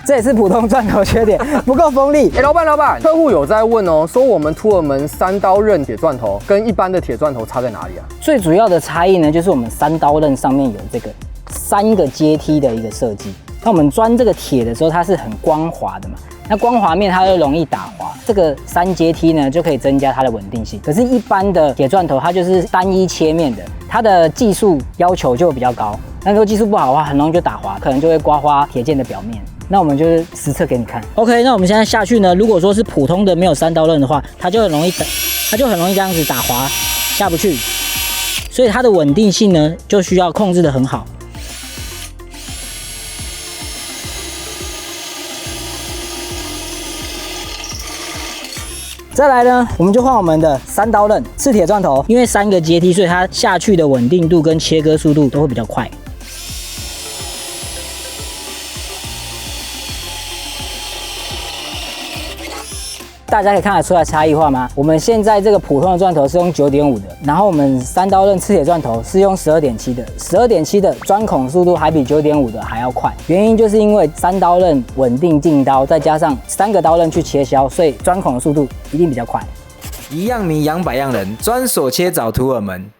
这也是普通钻头缺点，不够锋利。老板，客户有在问哦，说我们图尔门3刀刃铁钻头跟一般的铁钻头差在哪里啊？最主要的差异呢，就是我们3刀刃上面有这个3个阶梯的一个设计。那我们钻这个铁的时候，它是很光滑的嘛，那光滑面它就容易打滑。这个3阶梯呢，就可以增加它的稳定性。可是，一般的铁钻头它就是单一切面的，它的技术要求就比较高。那如果技术不好的话，很容易就打滑，可能就会刮花铁件的表面。那我们就是实测给你看。OK， 那我们现在下去呢，如果说是普通的没有3刀刃的话，它就很容易这样子打滑下不去，所以它的稳定性呢就需要控制得很好。再来呢，我们就换我们的3刀刃刺铁钻头，因为3个阶梯，所以它下去的稳定度跟切割速度都会比较快。大家可以看得出来差异化吗？我们现在这个普通的钻头是用9.5的，然后我们3刀刃刺铁钻头是用12.7的，12.7的钻孔速度还比9.5的还要快。原因就是因为3刀刃稳定进刀，再加上3个刀刃去切削，所以钻孔的速度一定比较快。一样米养百样人，专所切找图尔门。